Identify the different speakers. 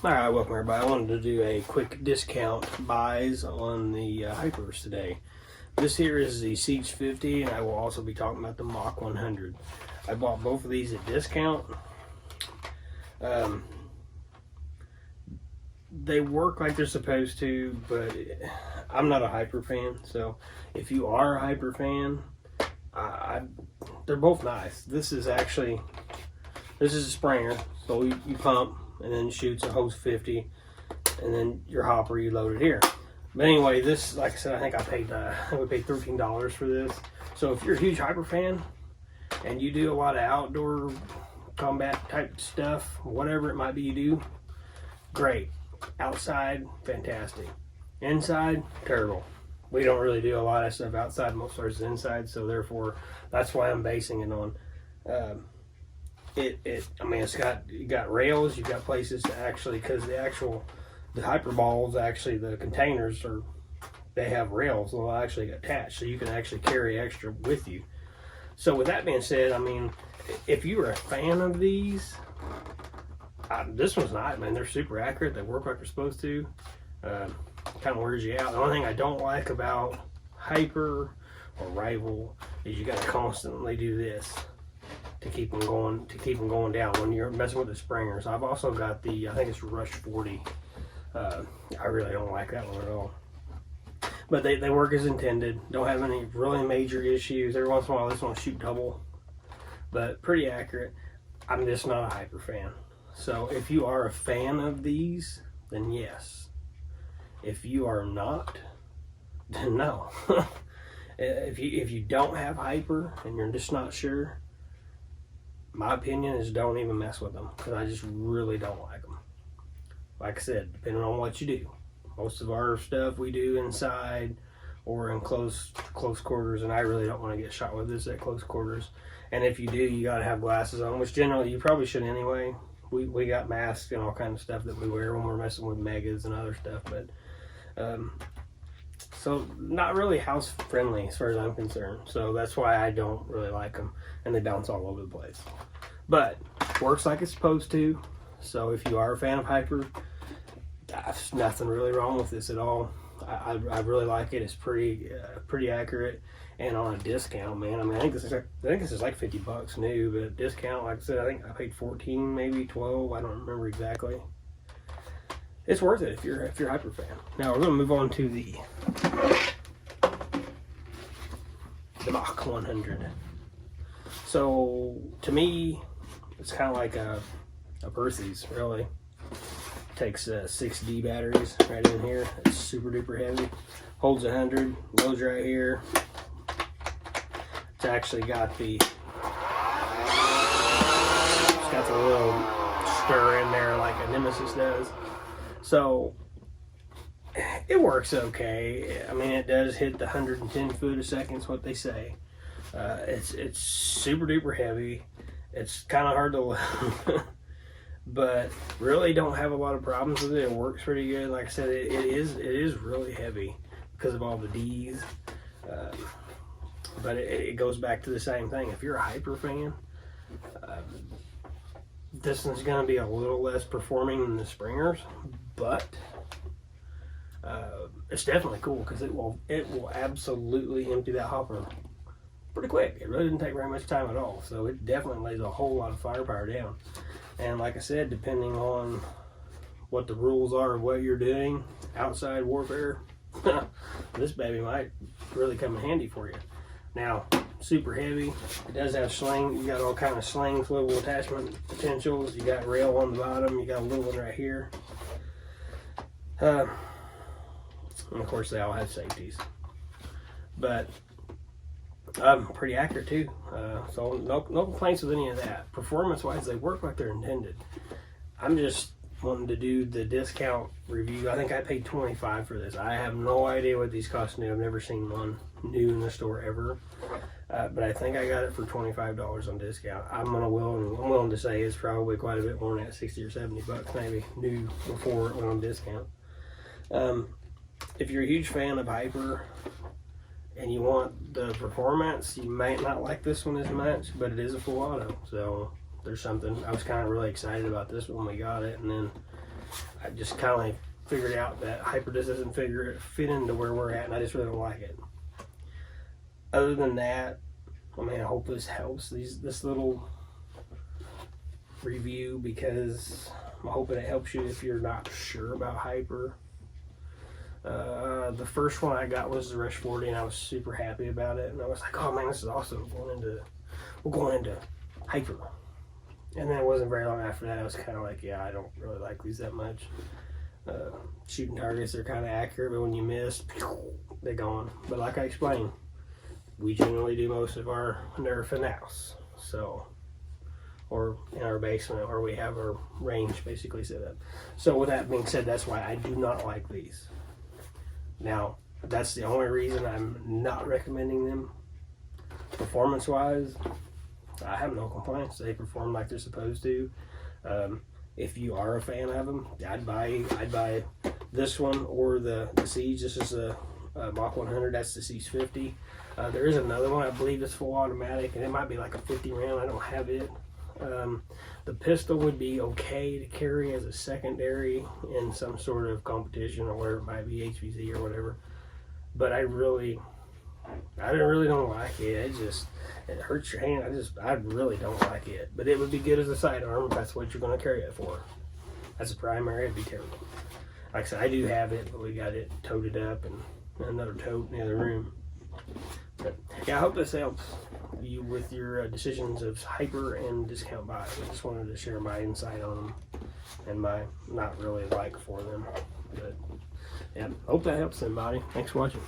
Speaker 1: Alright, welcome everybody. I wanted to do a quick discount buys on the Hypers today. This here is the Siege 50, and I will also be talking about the Mach 100. I bought both of these at discount. They work like they're supposed to, but I'm not a Hyper fan, so if you are a Hyper fan, they're both nice. This is a Springer, so you pump and then shoots a hose 50, and then your hopper you load it here. But anyway, this, like I said, I think we paid $13 for this. So if you're a huge Hyper fan and you do a lot of outdoor combat type stuff, whatever it might be you do, great. Outside, fantastic. Inside, terrible. We don't really do a lot of stuff outside, most of ours is inside, so therefore that's why I'm basing it on you got rails, you've got places to actually, because the Hyper balls, actually the containers they have rails that will actually attach, so you can actually carry extra with you. So with that being said, I mean, if you are a fan of these, this one's not, man. They're super accurate. They work like they're supposed to. Kind of wears you out. The only thing I don't like about Hyper or Rival is you got to constantly do this to keep them going down when you're messing with the Springers. I've also got the, I think it's Rush 40. I really don't like that one at all. But they work as intended. Don't have any really major issues. Every once in a while this one will shoot double, but pretty accurate. I'm just not a Hyper fan. So if you are a fan of these, then yes. If you are not, then no. If you don't have Hyper and you're just not sure, my opinion is don't even mess with them, because I just really don't like them. Like I said, depending on what you do. Most of our stuff we do inside or in close quarters, and I really don't want to get shot with this at close quarters. And if you do, you got to have glasses on, which generally you probably should anyway. We got masks and all kinds of stuff that we wear when we're messing with megas and other stuff, but so not really house friendly as far as I'm concerned. So that's why I don't really like them, and they bounce all over the place. But works like it's supposed to. So if you are a fan of Hyper, there's nothing really wrong with this at all. I really like it. It's pretty accurate, and on a discount, man. I mean, I think this is like $50 new, but at discount, like I said, I think I paid 14, maybe 12. I don't remember exactly. It's worth it if you're a Hyper fan. Now we're going to move on to the Mach 100. So to me, it's kind of like a Percy's, really. Takes 6D batteries right in here. It's super duper heavy. Holds 100. Loads right here. It's actually got the little stir in there like a Nemesis does. So it works okay. I mean, it does hit the 110 foot a second is what they say. It's super duper heavy. It's kind of hard to load. But really don't have a lot of problems with it. It works pretty good. Like I said, it is really heavy because of all the D's. But it goes back to the same thing. If you're a Hyper fan, this one's going to be a little less performing than the Springers, but it's definitely cool because it will absolutely empty that hopper pretty quick. It really didn't take very much time at all. So it definitely lays a whole lot of firepower down. And like I said, depending on what the rules are of what you're doing, outside warfare, this baby might really come in handy for you. Now, super heavy. It does have sling. You got all kind of sling swivel attachment potentials. You got rail on the bottom. You got a little one right here. And of course, they all have safeties. But pretty accurate too, so no complaints with any of that. Performance wise, they work like they're intended. I'm just wanting to do the discount review. I think I paid $25 for this. I have no idea what these cost new. I've never seen one new in the store ever, but I think I got it for $25 on discount. I'm willing to say it's probably quite a bit more than that, 60 or 70 bucks maybe new before it went on discount. If you're a huge fan of Hyper and you want the performance, you might not like this one as much, but it is a full auto, so there's something. I was kind of really excited about this when we got it, and then I just kind of like figured out that Hyper just doesn't fit into where we're at, and I just really don't like it. Other than that, I mean, I hope this helps this little review, because I'm hoping it helps you if you're not sure about Hyper. The first one I got was the Rush 40, and I was super happy about it, and I was like, oh man, this is awesome. We're going into Hyper. And then it wasn't very long after that, I was kind of like, yeah, I don't really like these that much. Shooting targets, they're kind of accurate, but when you miss, they're gone. But like I explained, we generally do most of our nerf in the house, so, or in our basement, or we have our range basically set up. So with that being said, that's why I do not like these. Now, that's the only reason I'm not recommending them. Performance-wise, I have no complaints. They perform like they're supposed to. If you are a fan of them, I'd buy this one or the Siege. This is a Mach 100. That's the Siege 50. There is another one. I believe it's full automatic, and it might be like a 50 round. I don't have it. The pistol would be okay to carry as a secondary in some sort of competition, or whatever it might be, HVZ or whatever. But I really don't like it. It hurts your hand. I really don't like it. But it would be good as a sidearm if that's what you're going to carry it for. As a primary, it'd be terrible. Like I said, I do have it, but we got it toted up and another tote in the other room. But yeah, I hope this helps you with your decisions of Hyper and discount buys. I just wanted to share my insight on them and my not really like for them. But yeah, hope that helps somebody. Thanks for watching.